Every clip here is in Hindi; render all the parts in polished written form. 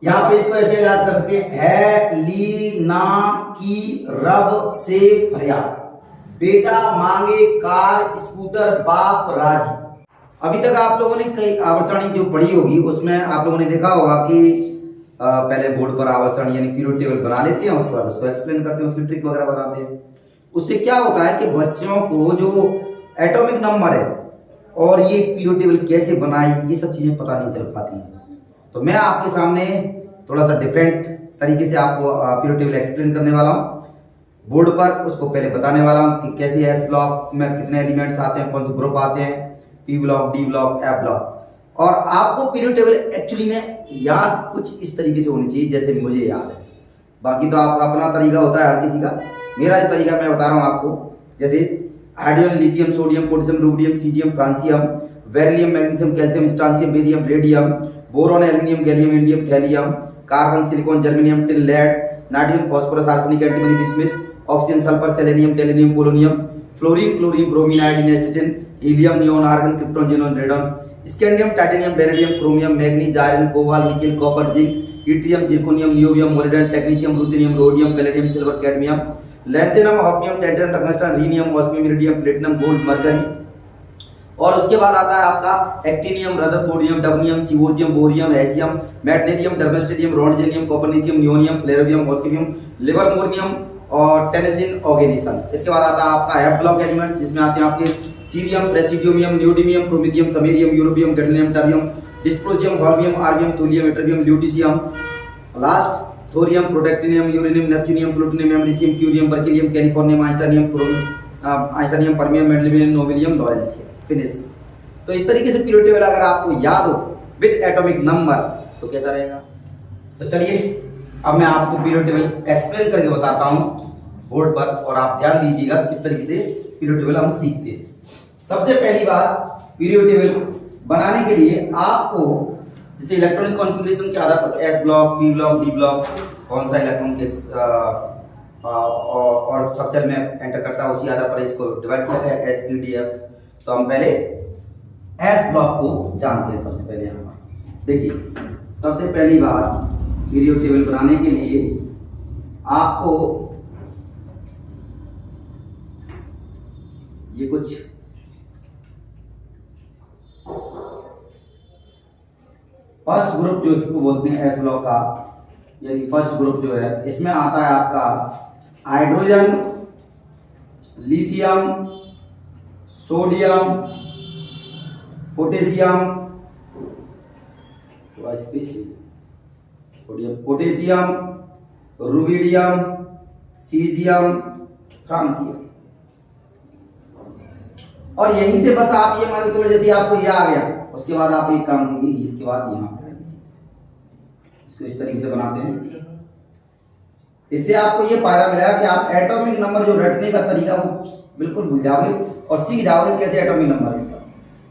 यहाँ पे इसको ऐसे याद कर सकते हैं, है ली ना की रब से फरियाद, बेटा मांगे कार स्कूटर बाप राजी। अभी तक आप लोगों ने कई आवर्त जो पढ़ी होगी उसमें आप लोगों ने देखा होगा कि पहले बोर्ड पर आवर्त यानी पीरियड टेबल बना लेते हैं, उसके बाद उसको एक्सप्लेन करते हैं, उसकी ट्रिक वगैरह बताते हैं। उससे क्या होता है कि बच्चों को जो एटॉमिक नंबर है और ये पीरियड टेबल कैसे बनाई ये सब चीजें पता नहीं चल पाती हैं। तो मैं आपके सामने थोड़ा सा डिफरेंट तरीके से आपको पीरियड टेबल एक्सप्लेन करने वाला हूँ बोर्ड पर। उसको पहले बताने वाला हूँ कि कैसे एस ब्लॉक में कितने एलिमेंट्स आते हैं, कौन से ग्रुप आते हैं, P block, D block, F block. और आपको पीरियड टेबल एक्चुअली में याद कुछ इस तरीके से होनी चाहिए जैसे मुझे याद है। बाकी तो आपका अपना तरीका होता है हर किसी का। मेरा जो तरीका मैं बता रहा हूँ आपको, जैसे hydrogen, lithium, sodium, potassium, rubidium, caesium, francium, beryllium, magnesium, calcium, strontium, barium, radium, boron, aluminium, gallium, indium, thallium, carbon, silicon, germanium, tin, lead, nitrogen, phosphorus, arsenic, antimony, bismuth, oxygen, sulphur, selenium, tellurium, polonium, fluorine, chlorine, bromine, iodine, astatine, helium, neon, argon, krypton, xenon, radon, scandium, titanium, beryllium, chromium, manganese, iron, cobalt, nickel, copper, zinc, yttrium, zirconium, niobium, molybdenum, technetium, ruthenium, rhodium, palladium, silver, cadmium, lanthanum, osmium, टेट्रियम, tungsten, rhenium, osmium, iridium, platinum, gold, mercury. और उसके बाद आता है आपका एक्टिनियम, रदरफोर्डियम, डबनियम, सिवोजियम, bohrium, hassium, magnesium, darmstadtium, roentgenium, copernicium, nihonium, flerovium, moscovium, livermorium और टेनेसिन, ऑर्गेनिसन। इसके बाद आता है आपका एफ ब्लॉक एलिमेंट्स, जिसमें आते हैं आपके cerium, praseodymium, neodymium, promethium, samarium, europium, gadolinium, terbium, dysprosium, holmium, erbium, thulium, ytterbium, lutetium, last thorium, protactinium, uranium, neptunium, plutonium, americium, curium, berkelium, californium, einsteinium, fermium, mendelevium, nobelium, lawrencium, finish. तो इस तरीके से पीरियड टेबल अगर आपको याद हो विद एटॉमिक नंबर तो कैसा रहेगा। तो चलिए अब मैं आपको पीरियड टेबल एक्सप्लेन करके बताता हूं बोर्ड पर, और आप ध्यान दीजिएगा किस तरीके से पीरियड टेबल हम सीखते हैं। सबसे पहली बात, पीरियड टेबल बनाने के लिए आपको जैसे इलेक्ट्रॉनिक कॉन्फ़िगरेशन के आधार पर S block, P block, D block, कौन सा इलेक्ट्रॉन किस और सब सेल में एंटर करता है उसी आधार पर इसको डिवाइड किया गया एस, पी, डी, एफ। तो हम पहले एस ब्लॉक को जानते हैं। सबसे पहले हम देखिए, सबसे पहली बात पीरियड टेबल बनाने के लिए आपको ये कुछ फर्स्ट ग्रुप जो इसको बोलते हैं एस ब्लॉक का, यानी फर्स्ट ग्रुप जो है इसमें आता है आपका hydrogen, lithium, sodium, potassium, potassium, rubidium, caesium, francium. और यहीं से बस आप ये मान के चलो जैसे आपको ये आ गया, उसके बाद आप एक काम कीजिए, इसके बाद यहाँ पे इसको इस तरीके से बनाते हैं। इससे आपको ये फायदा मिलेगा कि आप एटॉमिक नंबर जो रटने का तरीका वो बिल्कुल भूल जाओगे और सीख जाओगे कैसे एटॉमिक नंबर है इसका।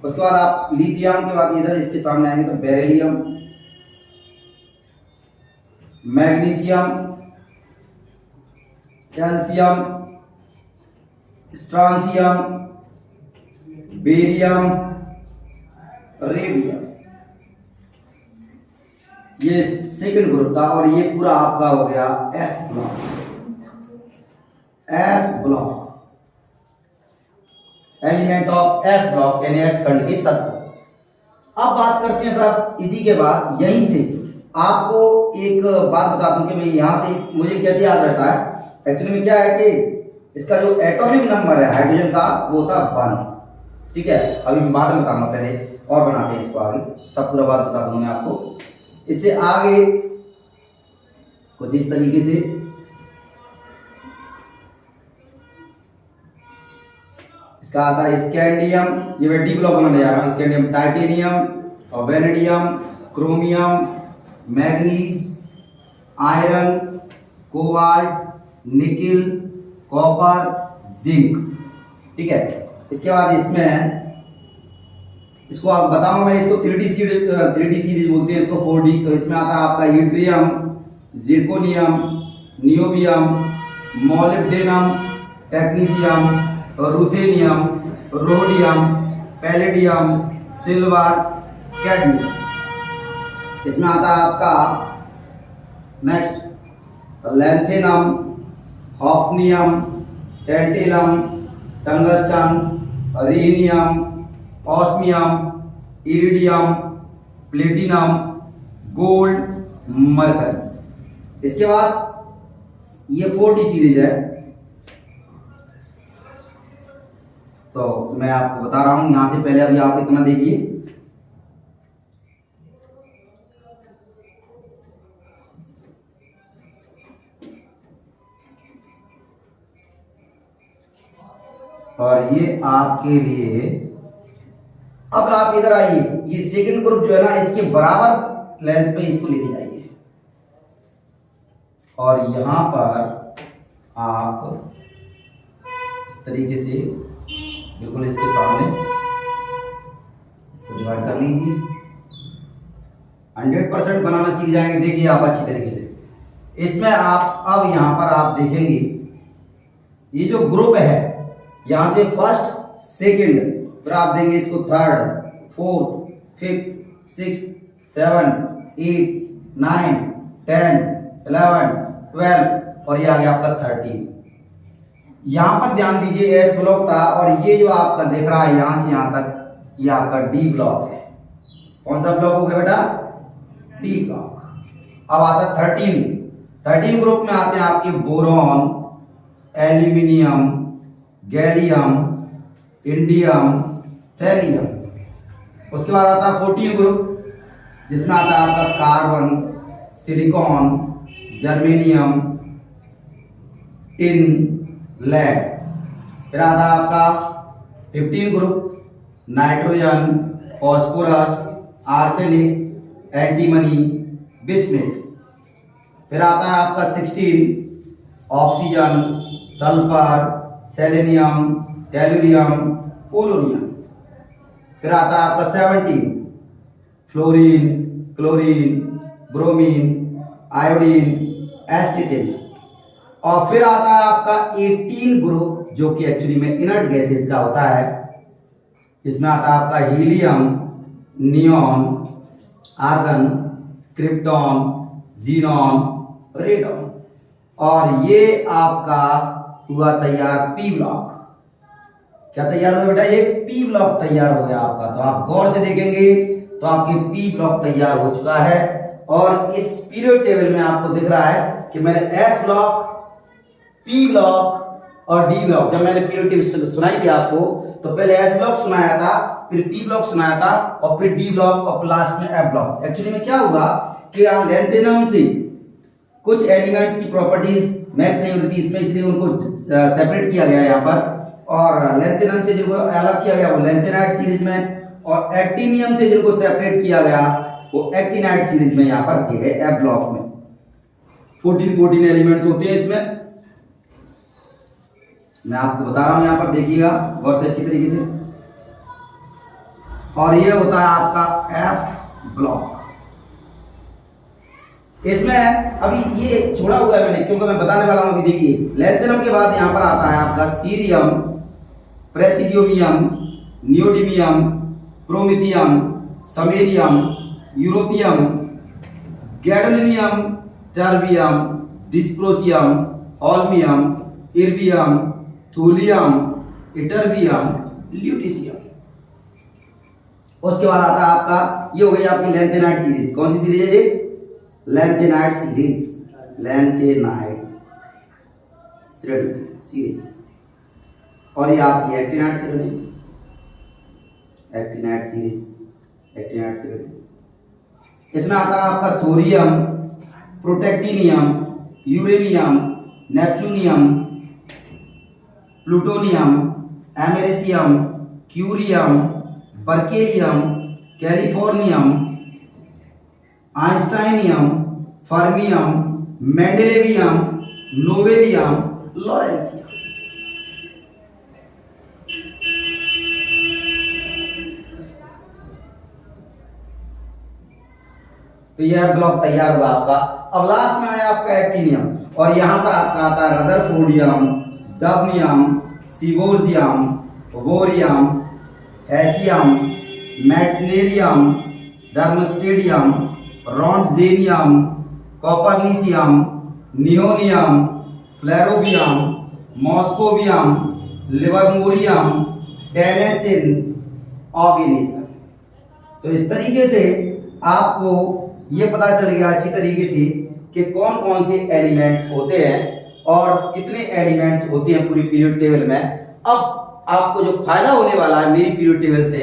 उसके बाद आप लिथियम के बाद इधर इसके सामने आएंगे तो beryllium, magnesium, calcium, strontium, barium, radium, ये सेकंड ग्रुप था। और ये पूरा आपका हो गया S block. S block element of S block यानी एस खंड के तत्व। अब बात करते हैं साहब इसी के बाद यहीं से आपको एक बात बता दूं कि मैं यहां से मुझे कैसे याद रहता है। एक्चुअली में क्या है कि इसका जो एटॉमिक नंबर है हाइड्रोजन का वो होता है 1। ठीक है, अभी मैं बाद में बताऊंगा, पहले और बनाते हैं इसको आगे, सब पूरा बात बता दूंगा मैं आपको। इससे आगे कुछ इस तरीके से इसका आता है स्कैंडियम, ये मैं डी ब्लॉक बनाने जा रहा हूं। स्कैंडियम, टाइटेनियम और vanadium, chromium, manganese, iron, cobalt, nickel, copper, zinc. ठीक है, इसके बाद इसमें इसको आप बताऊं मैं, इसको 3D सीरीज बोलते हैं, इसको 4D। तो इसमें आता है आपका yttrium, zirconium, niobium, molybdenum, technetium, ruthenium, rhodium, palladium, silver, cadmium. इसमें आता है आपका next lanthanum, hafnium, tantalum, tungsten, rhenium, osmium, iridium, platinum, gold, mercury. इसके बाद ये 4D सीरीज है, तो मैं आपको बता रहा हूं यहां से पहले अभी आप इतना देखिए। और ये आपके लिए, अब आप इधर आइए, ये सेकंड ग्रुप जो है ना इसके बराबर लेंथ पे इसको लेके जाइए और यहां पर आप इस तरीके से बिल्कुल इसके सामने इसको डिवाइड कर लीजिए। 100% बनाना सीख जाएंगे। देखिए आप अच्छी तरीके से इसमें आप अब यहां पर आप देखेंगे ये जो ग्रुप है यहां से फर्स्ट, सेकंड, फिर आप देंगे इसको थर्ड, फोर्थ, फिफ्थ, सिक्स्थ, 7, 8, 9, 10, 11, 12 और ये आ गया आपका 13। यहां पर ध्यान दीजिए एस ब्लॉक था और ये जो आपका दिख रहा है यहां से यहां तक ये आपका डी ब्लॉक है। कौन सा ब्लॉक हो गया बेटा? D block. अब आता 13 ग्रुप में आते हैं आपके boron, aluminium, gallium, indium, thallium. उसके बाद आता है 14 ग्रुप जिसमें आता है आपका carbon, silicon, germanium, tin, lead. फिर आता है आपका 15 group nitrogen, phosphorus, arsenic, antimony, bismuth. फिर आता है आपका 16 oxygen, sulphur, selenium, tellurium, polonium. फिर आता है आपका 17 fluorine, chlorine, bromine, iodine, astatine. और फिर आता है आपका 18 ग्रुप जो कि एक्चुअली में इनर्ट गैसेस का होता है। इसमें आता है आपका helium, neon, argon, krypton, xenon, radon. और ये आपका हुआ तैयार पी ब्लॉक। क्या तैयार हो गया बेटा? ये पी ब्लॉक तैयार हो गया आपका। तो आप गौर से देखेंगे तो आपके पी ब्लॉक तैयार हो चुका है। और इस पीरियड टेबल में आपको दिख रहा है कि मैंने एस ब्लॉक, पी ब्लॉक और डी ब्लॉक, जब मैंने पीरियड टेबल सुनाई थी आपको तो पहले एस ब्लॉक सुनाया था, फिर पी ब्लॉक सुनाया था और फिर डी ब्लॉक और लास्ट में एफ ब्लॉक। एक्चुअली में क्या होगा कि लैंथेनम से कुछ एलिमेंट्स की प्रॉपर्टीज मैच नहीं होती थी इसमें, इसलिए उनको सेपरेट किया गया यहाँ पर। और लैंथेनम से जिनको अलग किया गया वो लैंथेनाइट सीरीज में, और एक्टिनियम से जिनको सेपरेट किया गया वो एक्टिनाइट सीरीज में यहाँ पर किए गए एफ ब्लॉक में। 14 एलिमेंट्स होते हैं इसमें। मैं आपको बता रहा हूं यहां पर देखिएगा गौर से अच्छी तरीके से। और ये होता है आपका एफ ब्लॉक। इसमें अभी ये छोड़ा हुआ है मैंने क्योंकि मैं बताने वाला हूं। अभी देखिए लैंथेनम के बाद यहां पर आता है आपका cerium, praseodymium, neodymium, promethium, samarium, europium, gadolinium, terbium, dysprosium, holmium, erbium, thulium, ytterbium, lutetium. उसके बाद आता है आपका, ये हो गई आपकी लैंथेनाइट सीरीज। कौन सी सीरीज है ये? Lanthanide series, lanthanide series. और ये आपकी actinide series, actinide series, actinide series. इसमें आता है आपका thorium, protactinium, uranium, neptunium, plutonium, americium, curium, berkelium, californium, einsteinium, fermium, mendelevium, nobelium, lawrencium. तो यह ब्लॉक तैयार हुआ आपका। अब लास्ट में आया आपका एक्टिनियम और यहां पर आपका आता है rutherfordium, dubnium, seaborgium, bohrium, hassium, meitnerium, darmstadtium, roentgenium, copernicium, nihonium, flerovium, moscovium, livermorium, tennessine, organism. तो इस तरीके से आपको ये पता चल गया अच्छी तरीके से कि कौन कौन से एलिमेंट्स होते हैं और कितने एलिमेंट्स होते हैं पूरी पीरियड टेबल में। अब आपको जो फायदा होने वाला है मेरी पीरियड टेबल से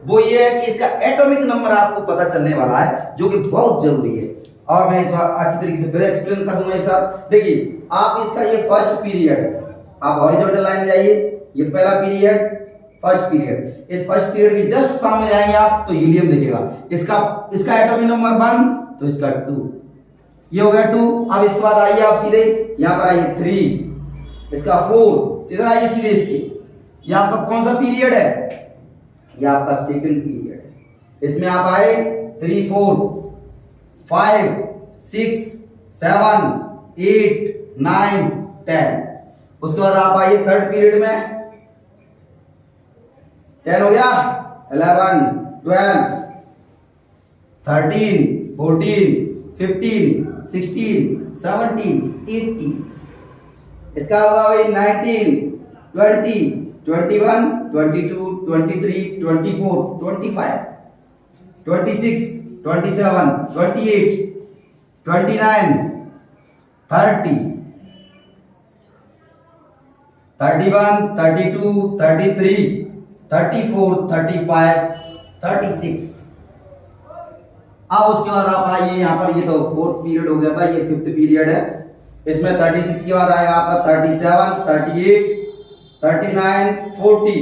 वो ये है कि इसका एटॉमिक नंबर आपको पता चलने वाला है, जो कि बहुत जरूरी है। और मैं अच्छी तरीके से फिर एक्सप्लेन कर दूंगा एक साथ। देखिए आप इसका ये फर्स्ट पीरियड है, आप हॉरिजॉन्टल लाइन में जाइए, ये पहला पीरियड, फर्स्ट पीरियड। इस फर्स्ट पीरियड के जस्ट सामने जाएंगे आप तो हीलियम दिखेगा। इसका एटॉमिक नंबर 1 तो इसका 2, ये हो गया 2। अब इसके बाद आइए आप सीधे यहां पर आइए 3, इसका 4, इधर आइए सीधे इसके। ये आपका कौन सा पीरियड है? ये आपका सेकंड पीरियड है। इसमें आप आए 3 4 5 6 7 8 9 10। उसके बाद आप आइए थर्ड पीरियड में, 10 हो गया, 11 12 13 14 15 16 17 18। इसका होगा भाई 19 20 21 22 23 24 25 26 27 28 29 30 31 32 33 34 35 36। अब उसके बाद आप आइए यहाँ पर, ये तो फोर्थ पीरियड हो गया था, ये फिफ्थ पीरियड है। इसमें 36 के बाद आएगा आपका 37 38 39 40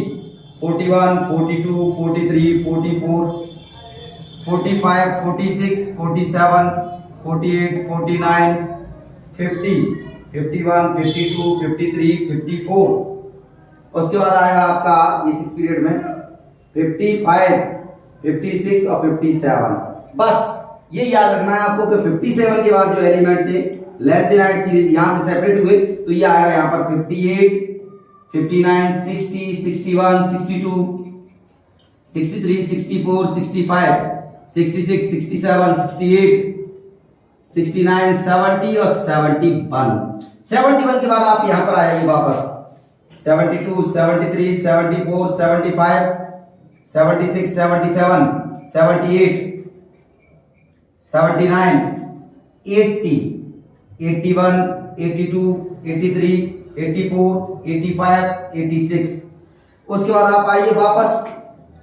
41 42 43 44 45 46 47 48 49 50 51 52 53 54। उसके बाद आएगा आपका ये 6 पीरियड में 55 56 और 57। बस ये याद रखना है आपको कि 57 के बाद जो एलिमेंट्स है लैंथेनाइड सीरीज यहां से सेपरेट हुए तो ये आएगा यहां पर 58 59 60 61 62 63 64 65 66 67 68 69 70 और 71 के बाद आप यहां पर आइए वापस 72 73 74 75 76 77 78 79 80 81 82 83 84 85 86। उसके बाद आप आइए वापस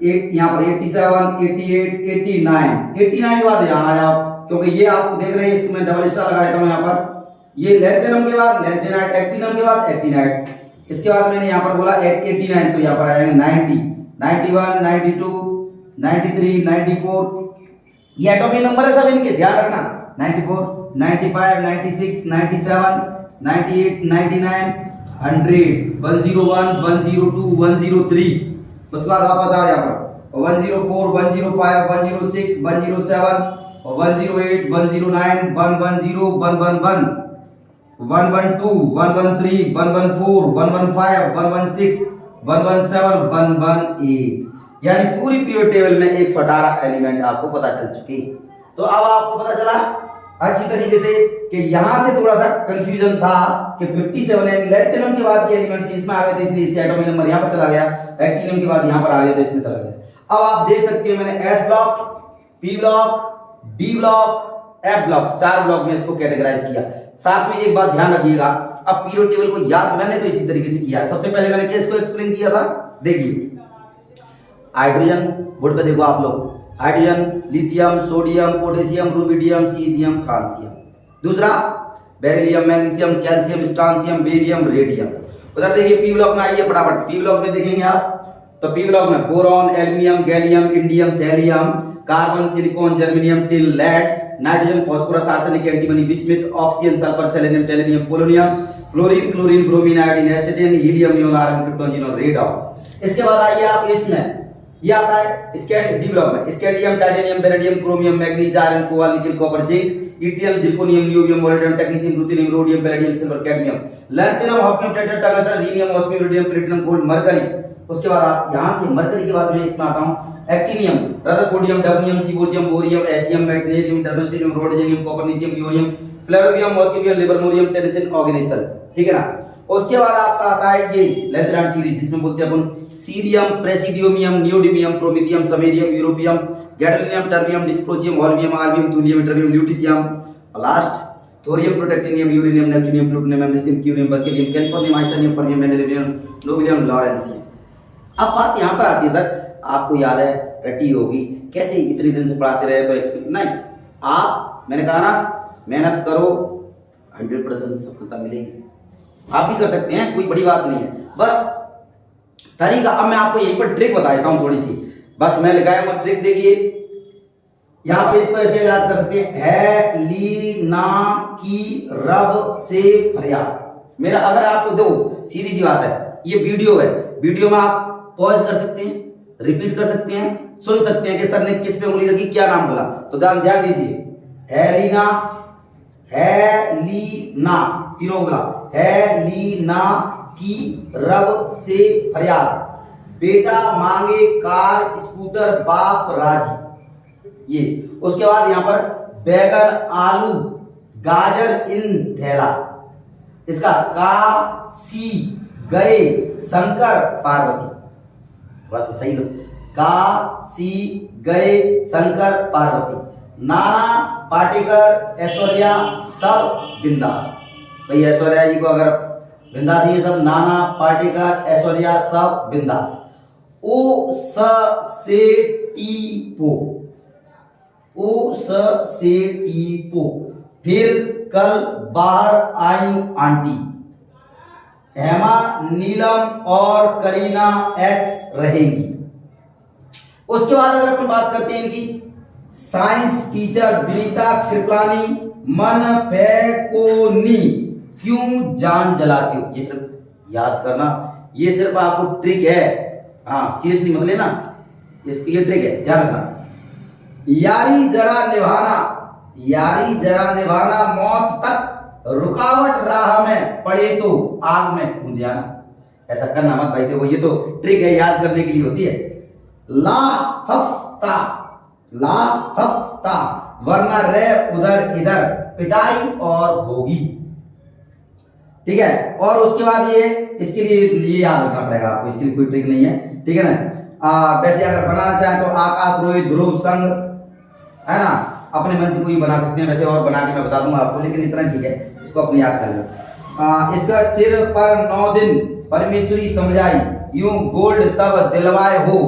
यहाँ पर 87 88 89 के बाद यहाँ आया आप, क्योंकि ये आप देख रहे हैं इसको मैं डबल स्टार लगाया था यहाँ पर। ये लैंथेनम के बाद लैंथेनाइट, एक्टिनम के बाद एक्टिनाइट, इसके बाद मैंने यहाँ पर बोला 89 तो यहाँ पर आएगा 90 91 92 93 94। ये एटॉमिक नंबर है सब इनके, ध्यान रखना। 94 95 96 97 98 99 100 101 102 103। उसके बाद वापस आ यहाँ पर 104 105 106 107 108 109 110 111 112 113 114 115 116 117 118। यानी पूरी पीरियड टेबल में 118 एलिमेंट आपको पता चल चुके। तो अब आपको पता चला अच्छी तरीके से कि यहां से थोड़ा सा कंफ्यूजन था कि 57 है, लैंथेनम के बाद के एलिमेंट्स इसमें आ गए थे इसलिए इसे एटॉमिक नंबर यहां पर चला गया, एक्टिनम के बाद यहां पर आ गया तो इसमें चला गया। अब आप देख सकते हैं मैंने S block, P block, D block, F block, 4 block में इसको कैटेगराइज किया। साथ में एक बात ध्यान रखिएगा, अब पीरियड टेबल को याद मैंने तो इसी तरीके से किया। सबसे पहले मैंने क्या इसको एक्सप्लेन किया था, देखिए हाइड्रोजन, बोर्ड पे देखो आप लोग, hydrogen, lithium, sodium, potassium, rubidium, caesium, francium. दूसरा beryllium, magnesium, calcium, strontium, barium, radium. उधर देखिए पी ब्लॉक में आइए फटाफट, पी ब्लॉक में देखेंगे आप तो पी ब्लॉक में boron, aluminium, gallium, indium, thallium, carbon, silicon, germanium, tin, lead, nitrogen, phosphorus, arsenic, antimony, bismuth, oxygen, sulphur, selenium, tellurium, polonium, fluorine, chlorine, bromine, iodine, astatine, helium, neon, argon, krypton, और रेडॉन। इसके बाद आइए आप इसमें, ये आता है स्कैंड डी ब्लॉक में scandium, titanium, vanadium, chromium, manganese, iron, cobalt, nickel, copper, zinc, yttrium, zirconium, niobium, molybdenum, technetium, ruthenium, rhodium, palladium, silver, cadmium, lanthanum, hafnium, tetra, tungsten, rhenium, osmium, rhodium, platinum, gold, mercury. उसके बाद आप यहां से मरकरी के बाद मैं इसमें आता हूं actinium, rutherfordium, dubnium, seaborgium, bohrium, hassium, magnesium, tungstenium, rhodium, copernicium, uranium, flerovium, moscovium, livermorium, tennessine, oganesson, ठीक है ना। उसके बाद आपका आता है ये लेंथेरान सीरीज, जिसमें बोलते हैं अपन cerium, praseodymium, neodymium, promethium, samarium, europium, gadolinium, terbium, dysprosium, holmium, erbium, thulium, ytterbium, lutetium, last thorium, protactinium, uranium, neptunium, plutonium, americium, curium, berkelium, californium, einsteinium, fermium, mendelevium, nobelium, lawrencium. अब बात यहाँ पर आती है सर, आपको याद है, रटी होगी, कैसे इतने दिन से पढ़ाते रहे तो एक्सपीरियंस नहीं, आप मैंने कहा ना मेहनत करो 100% सफलता मिलेगी। आप भी कर सकते हैं, कोई बड़ी बात नहीं है, बस तरीका। अब मैं आपको यहीं पर ट्रिक बता देता हूं थोड़ी सी, बस मैं लगाया हूं ट्रिक, देखिए यहां पर इसको ऐसे याद कर सकते हैं, है ली ना की रब से फरियाद। मेरा अगर आपको दो, सीधी सी बात है, ये वीडियो है, वीडियो में आप पॉज कर सकते हैं, रिपीट कर सकते हैं, सुन सकते हैं कि सर ने किस पे उंगली रखी, क्या नाम बोला, तो ध्यान दीजिए, हेलीना, हेलीना, तीनों बोला, हेलीना की रब से फरियाद, बेटा मांगे कार स्कूटर बाप राजी। ये उसके बाद यहां पर बैगन आलू गाजर इन थैला, इसका काशी गए शंकर पार्वती, थोड़ा सा सही लो, काशी गए शंकर पार्वती, नाना पाटेकर ऐश्वर्या सब बिंदास। भाई ऐश्वर्या जी को अगर बिंदास, ये सब नाना पाटेकर ऐश्वर्या सब बिंदास। ओ स से टी पो, ओ स से टी पो, फिर कल बाहर आई आंटी, हेमा नीलम और करीना एक्स रहेंगी। उसके बाद अगर अपन बात करते हैं इनकी, साइंस टीचर विनीता कृपलानी, मन फेकोनी क्यों जान जलाती हो, ये सिर्फ याद करना, ये सिर्फ आपको ट्रिक है, हाँ सीरियसली मत लेना, ये ट्रिक है, ध्यान रखना। यारी जरा निभाना, यारी जरा निभाना, मौत तक रुकावट राह में पड़े तो आग में कूद जाना, ऐसा करना मत भाई, देखो ये तो ट्रिक है, याद करने के लिए होती है। ला हफ्ता, ला हफ्ता, वरना रे उधर इधर पिटाई और होगी, ठीक है। और उसके बाद ये, इसके लिए ये याद रखना पड़ेगा आपको, इसके लिए कोई ट्रिक नहीं है, ठीक है ना। वैसे अगर बनाना चाहें तो आकाश रोहित ध्रुव संग, है ना, अपने मन से कोई बना सकते हैं, वैसे और बना के मैं बता दूंगा आपको, लेकिन इतना ठीक है, इसको अपने याद कर लो। इसका सिर पर 9 दिन परमेश्वरी समझाई, यूं गोल्ड तब दिलवाए हो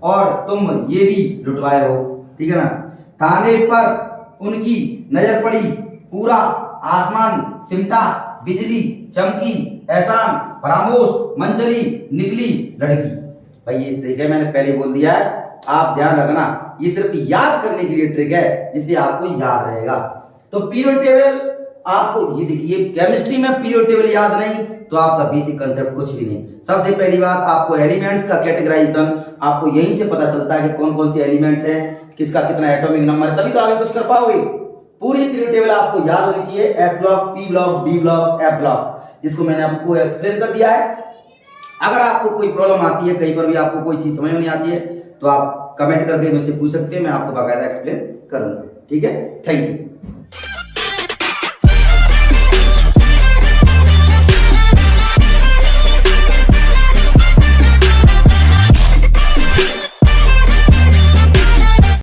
और तुम ये भी लुटवाए हो, ठीक है ना। थाने पर उनकी नजर पड़ी, पूरा आसमान सिमटा, बिजली चमकी, एहसान फरामोश, मंचली निकली लड़की। भाई ये ट्रिक है, मैंने पहले बोल दिया है, आप ध्यान रखना, ये सिर्फ याद करने के लिए ट्रिक है, जिससे आपको याद रहेगा। तो पीरियड टेबल आपको, ये देखिए केमिस्ट्री में पीरियड टेबल याद नहीं तो आपका बेसिक कंसेप्ट कुछ भी नहीं। सबसे पहली बात, आपको एलिमेंट्स का कैटेगराइजेशन आपको यहीं से पता चलता है कि कौन कौन से एलिमेंट्स हैं, किसका कितना एटॉमिक नंबर है, तभी तो आगे कुछ कर पाओगे। पूरी पीरियड टेबल आपको याद होनी चाहिए, S block, P block, D block, F block, जिसको मैंने आपको एक्सप्लेन कर दिया है। अगर आपको कोई प्रॉब्लम आती है, कहीं पर भी आपको कोई चीज समझ में नहीं आती है, तो आप कमेंट करके मुझसे पूछ सकते हैं, मैं आपको बाकायदा एक्सप्लेन करूंगा, ठीक है। Thank you.